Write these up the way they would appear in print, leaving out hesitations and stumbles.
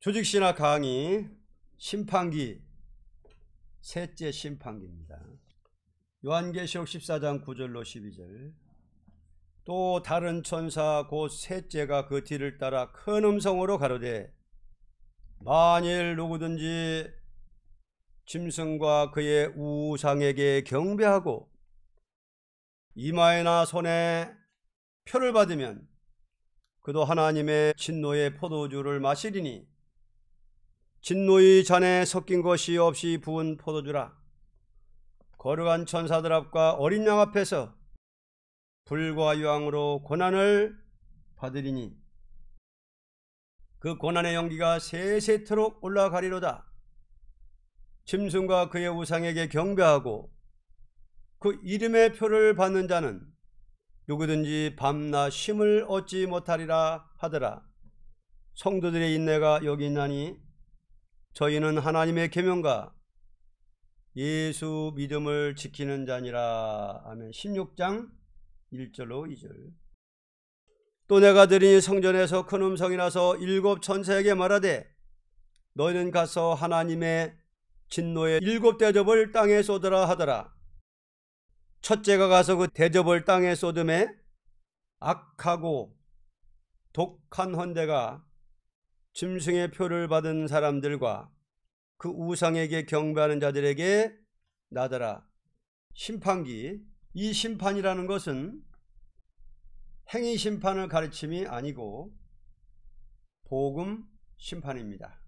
조직신학 강의 심판기 셋째 심판기입니다. 요한계시록 14장 9절로 12절. 또 다른 천사 곧 셋째가 그 뒤를 따라 큰 음성으로 가로되 만일 누구든지 짐승과 그의 우상에게 경배하고 이마에나 손에 표를 받으면 그도 하나님의 진노의 포도주를 마시리니 진노의 잔에 섞인 것이 없이 부은 포도주라. 거룩한 천사들 앞과 어린 양 앞에서 불과 유황으로 고난을 받으리니 그 고난의 연기가 세세토록 올라가리로다. 짐승과 그의 우상에게 경배하고 그 이름의 표를 받는 자는 누구든지 밤낮 쉼을 얻지 못하리라 하더라. 성도들의 인내가 여기 있나니 저희는 하나님의 계명과 예수 믿음을 지키는 자니라. 아멘. 16장 1절로 2절. 또 내가 들으니 성전에서 큰 음성이 나서 일곱 천사에게 말하되 너희는 가서 하나님의 진노의 일곱 대접을 땅에 쏟으라 하더라. 첫째가 가서 그 대접을 땅에 쏟음에 악하고 독한 헌대가 짐승의 표를 받은 사람들과 그 우상에게 경배하는 자들에게 나더라. 심판기. 이 심판이라는 것은 행위 심판을 가르침이 아니고 복음 심판입니다.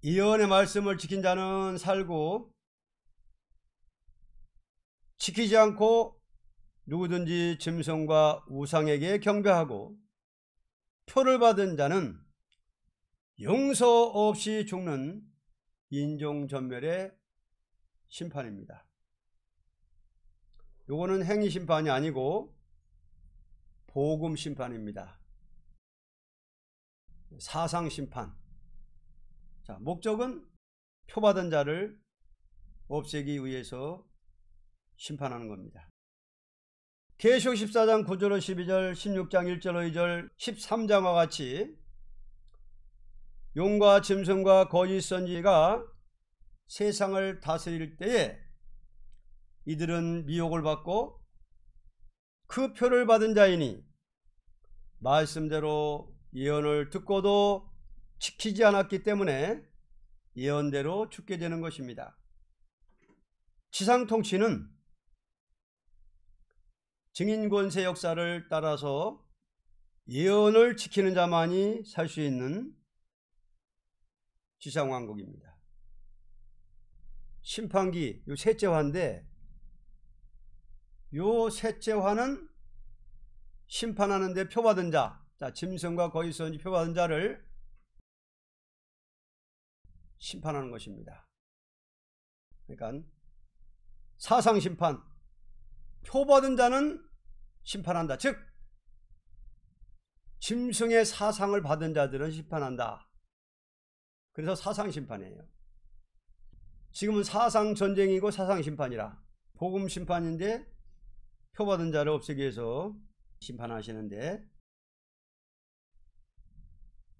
예언의 말씀을 지킨 자는 살고 지키지 않고 누구든지 짐승과 우상에게 경배하고 표를 받은 자는 용서 없이 죽는 인종전멸의 심판입니다. 요거는 행위 심판이 아니고 복음 심판입니다. 사상 심판. 자, 목적은 표 받은 자를 없애기 위해서 심판하는 겁니다. 계시록 14장 9절로 12절, 16장 1절로 2절, 13장과 같이 용과 짐승과 거짓 선지가 세상을 다스릴 때에 이들은 미혹을 받고 그 표를 받은 자이니 말씀대로 예언을 듣고도 지키지 않았기 때문에 예언대로 죽게 되는 것입니다. 지상 통치는 증인 권세 역사를 따라서 예언을 지키는 자만이 살 수 있는 지상왕국입니다. 심판기 요 셋째 화인데 요 셋째 화는 심판하는데 표받은 자, 짐승과 거짓 선지 표받은 자를 심판하는 것입니다. 그러니까 사상 심판, 표받은 자는 심판한다. 즉 짐승의 사상을 받은 자들은 심판한다. 그래서 사상 심판이에요. 지금은 사상 전쟁이고 사상 심판이라. 복음 심판인데 표받은 자를 없애기 위해서 심판하시는데,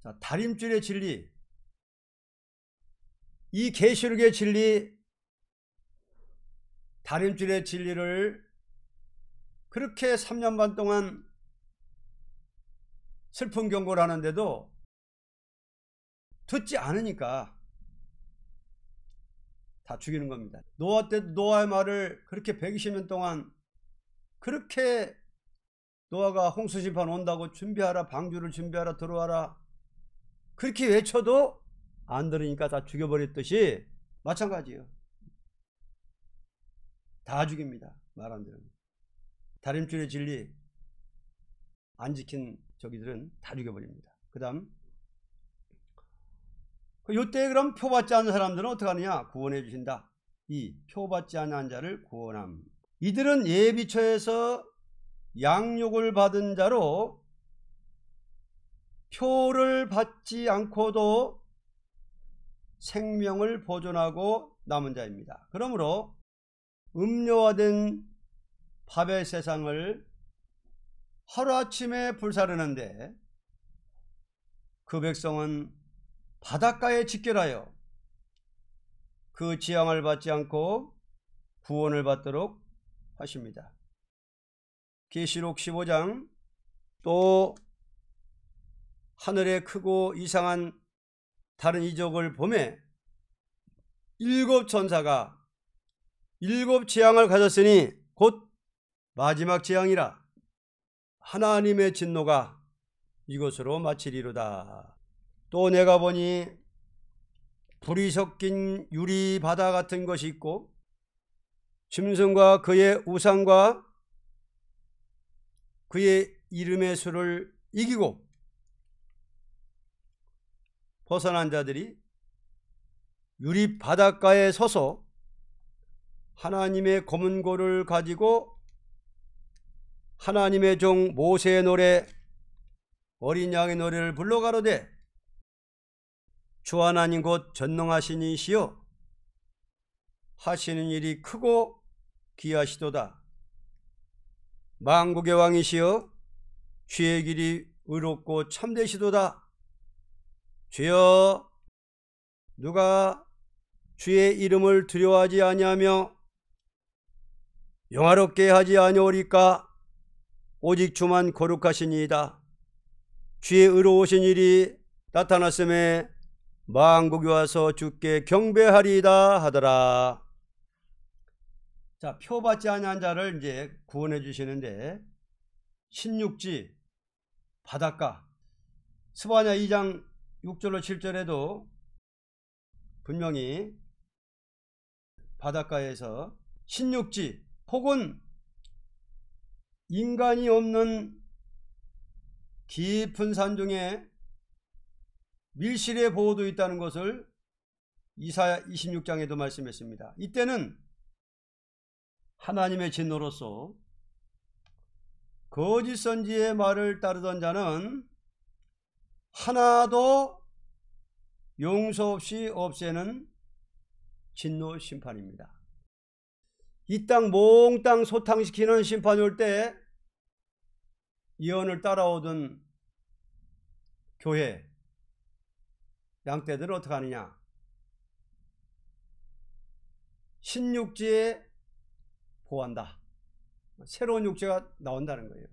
자, 다림줄의 진리, 이 계시록의 진리, 다림줄의 진리를 그렇게 3년 반 동안 슬픈 경고를 하는데도 듣지 않으니까 다 죽이는 겁니다. 노아 때도 노아의 말을 그렇게 120년 동안 그렇게 노아가 홍수 심판 온다고 준비하라, 방주를 준비하라, 들어와라 그렇게 외쳐도 안 들으니까 다 죽여버렸듯이 마찬가지예요. 다 죽입니다. 말 안 들으면. 다림줄의 진리 안 지킨 저기들은 다 죽여버립니다. 그 다음 요때 그럼 표받지 않는 사람들은 어떻게 하느냐? 구원해 주신다. 이 표받지 않은 자를 구원함. 이들은 예비처에서 양육을 받은 자로 표를 받지 않고도 생명을 보존하고 남은 자입니다. 그러므로 음료화된 바벨 세상을 하루아침에 불사르는데 그 백성은 바닷가에 직결하여 그 재앙을 받지 않고 구원을 받도록 하십니다. 계시록 15장 또 하늘에 크고 이상한 다른 이적을 보매 7 천사가 7 재앙을 가졌으니 곧 마지막 재앙이라 하나님의 진노가 이것으로 마치리로다. 또 내가 보니 불이 섞인 유리 바다 같은 것이 있고 짐승과 그의 우상과 그의 이름의 수를 이기고 벗어난 자들이 유리 바닷가에 서서 하나님의 검은 고를 가지고 하나님의 종 모세의 노래 어린 양의 노래를 불러 가로되 주 하나님 곧 전능하신 이시여 하시는 일이 크고 귀하시도다. 만국의 왕이시여 주의 길이 의롭고 참되시도다. 주여 누가 주의 이름을 두려워하지 아니하며 영화롭게 하지 아니오리까? 오직 주만 거룩하시니이다. 주의 의로우신 일이 나타났음에 만국이 와서 주께 경배하리이다 하더라. 자, 표받지 아니한 자를 이제 구원해 주시는데 신육지 바닷가 스바냐 2장 6절로 7절에도 분명히 바닷가에서 신육지 혹은 인간이 없는 깊은 산 중에 밀실의 보호도 있다는 것을 이사야 26장에도 말씀했습니다. 이때는 하나님의 진노로서 거짓 선지의 말을 따르던 자는 하나도 용서 없이 없애는 진노 심판입니다. 이 땅 몽땅 소탕시키는 심판이 올 때 예언을 따라오던 교회 양떼들은 어떻게 하느냐? 신육지에 보호한다. 새로운 육지가 나온다는 거예요.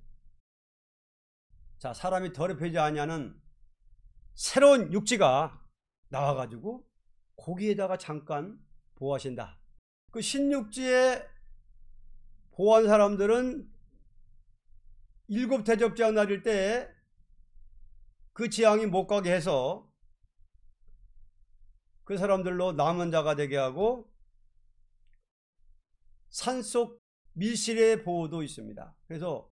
자, 사람이 더럽히지 아니하는 새로운 육지가 나와가지고 거기에다가 잠깐 보호하신다. 그 신육지에 보호한 사람들은 7 대접재앙 날릴 때 그 재앙이 못 가게 해서 그 사람들로 남은 자가 되게 하고 산속 밀실의 보호도 있습니다. 그래서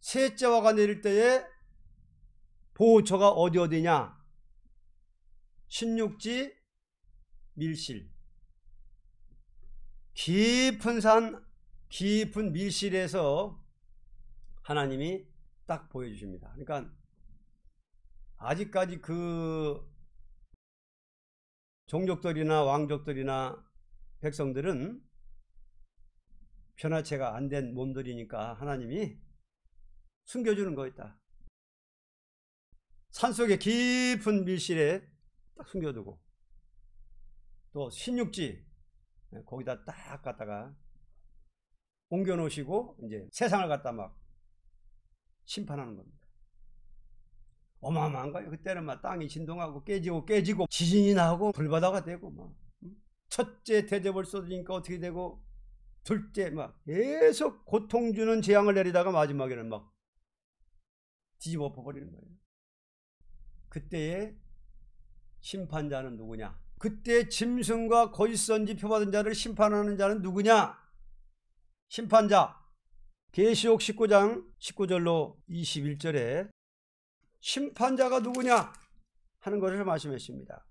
셋째화가 내릴 때에 보호처가 어디냐? 신육지 밀실, 깊은 산 깊은 밀실에서 하나님이 딱 보여주십니다. 그러니까 아직까지 그 종족들이나 왕족들이나 백성들은 변화체가 안 된 몸들이니까 하나님이 숨겨주는 거였다. 산속의 깊은 밀실에 딱 숨겨두고 또 신육지 거기다 딱 갖다가 옮겨 놓으시고 이제 세상을 갖다 막 심판하는 겁니다. 어마어마한 거예요. 그때는 막 땅이 진동하고 깨지고 지진이 나고 불바다가 되고 막 첫째 대접을 쏟으니까 어떻게 되고 둘째 막 계속 고통 주는 재앙을 내리다가 마지막에는 막 뒤집어 버리는 거예요. 그때의 심판자는 누구냐? 그때 짐승과 거짓 선지 표받은 자를 심판하는 자는 누구냐? 심판자. 계시록 19장 19절로 21절에 심판자가 누구냐 하는 것을 말씀했습니다.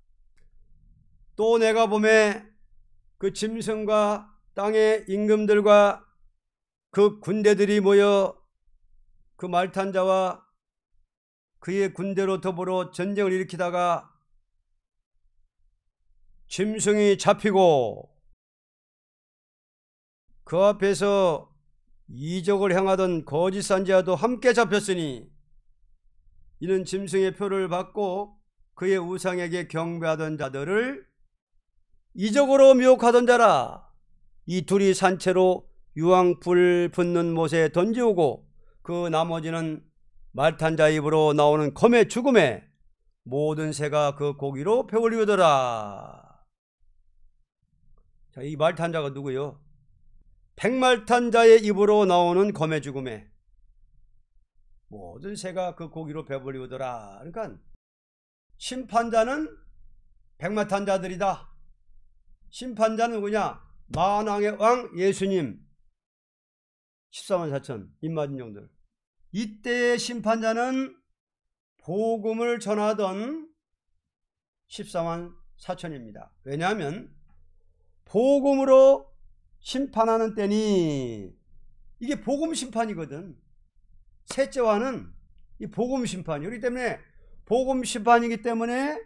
또 내가 보매 그 짐승과 땅의 임금들과 그 군대들이 모여 그 말탄 자와 그의 군대로 더불어 전쟁을 일으키다가 짐승이 잡히고 그 앞에서 이적을 행하던 거짓 선지자도 함께 잡혔으니 이는 짐승의 표를 받고 그의 우상에게 경배하던 자들을 이적으로 미혹하던 자라. 이 둘이 산채로 유황불 붙는 못에 던지오고 그 나머지는 말탄 자 입으로 나오는 검의 죽음에 모든 새가 그 고기로 배불리우더라. 자, 이 말탄 자가 누구요? 백말탄 자의 입으로 나오는 검의 죽음에 모든 새가 그 고기로 배불리우더라. 그러니까 심판자는 백마탄 자들이다. 심판자는 누구냐? 만왕의 왕 예수님 14만 4천 입맞은종들. 이때의 심판자는 복음을 전하던 14만 4천입니다. 왜냐하면 복음으로 심판하는 때니 이게 복음 심판이거든. 셋째와는 이 복음 심판이에요. 그렇기 때문에 복음 심판이기 때문에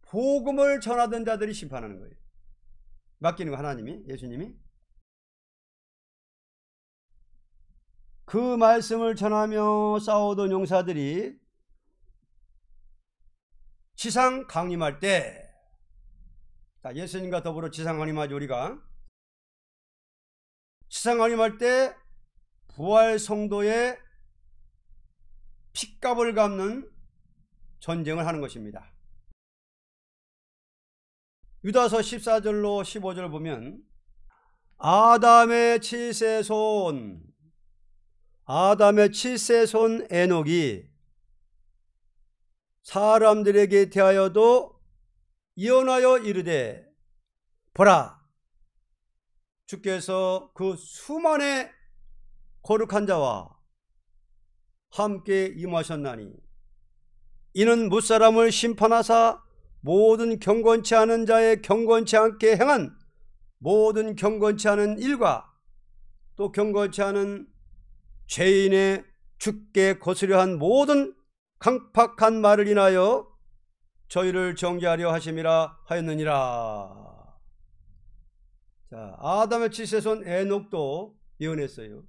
복음을 전하던 자들이 심판하는 거예요. 맡기는 거 하나님이, 예수님이. 그 말씀을 전하며 싸우던 용사들이 지상 강림할 때, 예수님과 더불어 지상 강림하죠. 우리가 지상 강림할 때 부활 성도의 핏값을 갚는 전쟁을 하는 것입니다. 유다서 14절로 15절 보면 아담의 7세 손 에녹이 사람들에게 대하여도 예언하여 이르되 보라, 주께서 그 수만의 거룩한 자와 함께 임하셨나니 이는 무사람을 심판하사 모든 경건치 않은 자의 경건치 않게 행한 모든 경건치 않은 일과 또 경건치 않은 죄인의 죽게 거스려 한 모든 강팍한 말을 인하여 저희를 정죄하려 하심이라 하였느니라. 자, 아담의 7세 손 에녹도 예언했어요.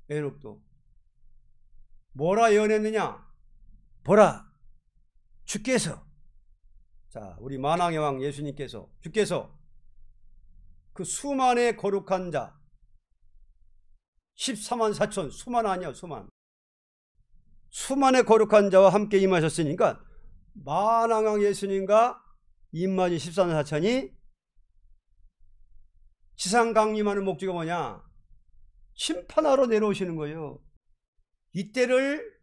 에녹도 뭐라 예언했느냐? 보라, 주께서, 자, 우리 만왕의 왕 예수님께서, 주께서 그 수만의 거룩한 자 14만 4천, 수만 아니야, 수만의 거룩한 자와 함께 임하셨으니까 만왕왕 예수님과 임마지 14만 4천이 지상 강림하는 목적이 뭐냐? 심판하러 내려오시는 거예요. 이때를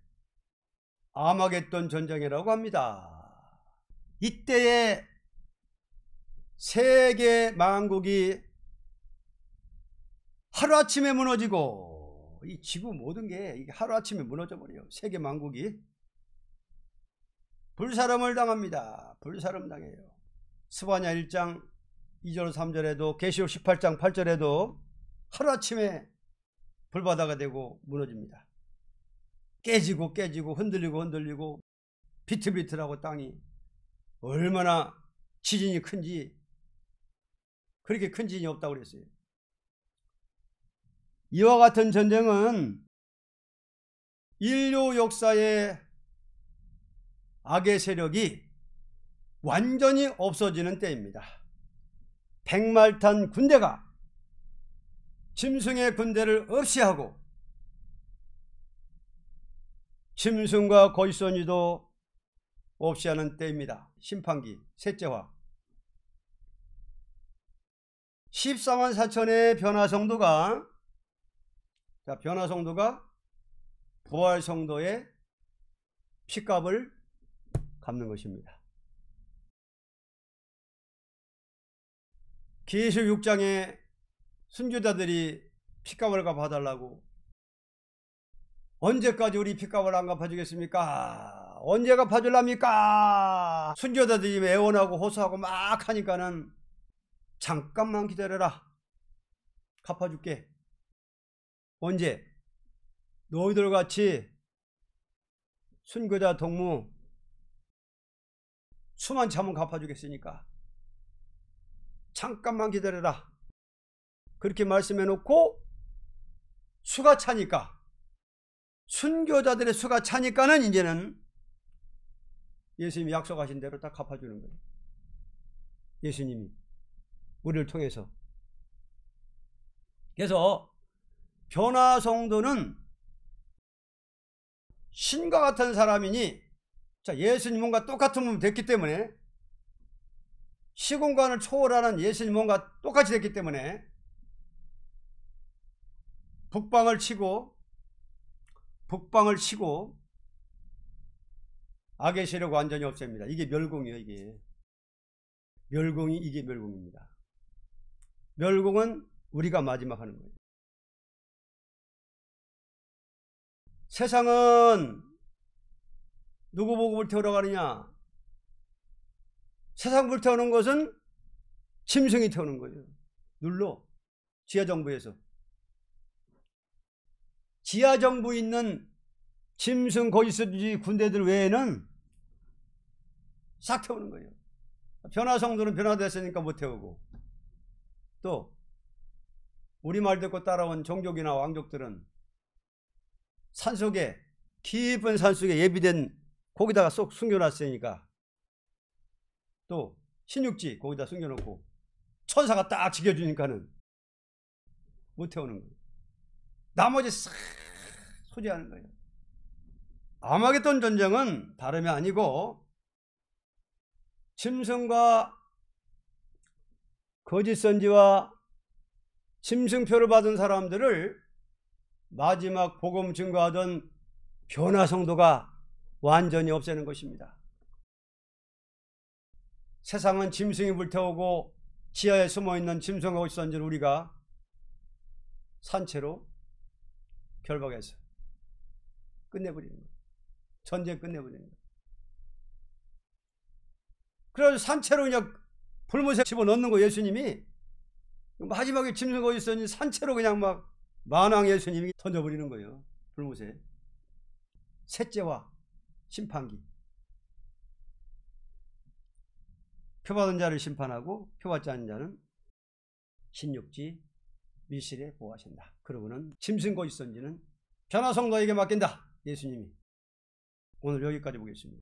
아마겟돈 전쟁이라고 합니다. 이때에 세계 만국이 하루아침에 무너지고 이 지구 모든 게 이게 하루아침에 무너져 버려요. 세계 만국이 불사름을 당합니다. 불사름 당해요. 스바냐 1장 2절 3절에도 계시록 18장 8절에도 하루아침에 불바다가 되고 무너집니다. 깨지고 흔들리고 비틀비틀하고 땅이 얼마나 지진이 큰지, 그렇게 큰 지진이 없다고 그랬어요. 이와 같은 전쟁은 인류 역사의 악의 세력이 완전히 없어지는 때입니다. 백말탄 군대가 짐승의 군대를 없이 하고 짐승과 거짓선지도 없이 하는 때입니다. 심판기 셋째화. 14만 4천의 변화성도가, 자, 변화성도가 부활성도의 핏값을 갚는 것입니다. 계시록 6장에 순교자들이 핏값을 갚아달라고, 언제까지 우리 핏값을 안 갚아주겠습니까? 언제 갚아줄랍니까? 순교자들이 애원하고 호소하고 막 하니까는 잠깐만 기다려라, 갚아줄게. 언제? 너희들 같이 순교자 동무 수만 차면 갚아주겠으니까 잠깐만 기다려라, 그렇게 말씀해 놓고 수가 차니까 순교자들의 수가 차니까는 이제는 예수님이 약속하신 대로 다 갚아주는 거예요. 예수님이 우리를 통해서. 그래서 변화성도는 신과 같은 사람이니, 자, 예수님과 똑같은 몸이 됐기 때문에, 시공간을 초월하는 예수님과 똑같이 됐기 때문에 북방을 치고 악의 세력 완전히 없앱니다. 이게 멸공이에요. 이게 멸공입니다. 멸공은 우리가 마지막 하는 거예요. 세상은 누구 보고 불태우러 가느냐? 세상 불태우는 것은 짐승이 태우는 거예요. 눌러. 지하정부에서. 지하정부 있는 짐승 거짓선지 군대들 외에는 싹 태우는 거예요. 변화성도는 변화됐으니까 못 태우고, 또 우리 말 듣고 따라온 종족이나 왕족들은 산속에, 깊은 산속에 예비된 거기다가 쏙 숨겨놨으니까, 또 신육지 거기다 숨겨놓고 천사가 딱 지켜주니까는 못 태우는 거예요. 나머지 싹 소지하는 거예요. 아마겟돈 전쟁은 다름이 아니고 짐승과 거짓 선지와 짐승표를 받은 사람들을 마지막 복음 증거하던 변화성도가 완전히 없애는 것입니다. 세상은 짐승이 불태우고 지하에 숨어있는 짐승과 거짓 선지를 우리가 산채로 결박해서 끝내버리는 거예요. 전쟁 끝내버리는 거예요. 그래서 산채로 그냥 불못에 집어넣는 거, 예수님이. 마지막에 짐승 거짓 선지 산채로 그냥 막 만왕 예수님이 던져버리는 거예요. 불못에. 셋째와 심판기. 표받은 자를 심판하고 표받지 않은 자는 신육지 밀실에 보호하신다. 그러고는 짐승 거짓 선지는 변화성도에게 맡긴다. 예수님이. 오늘 여기까지 보겠습니다.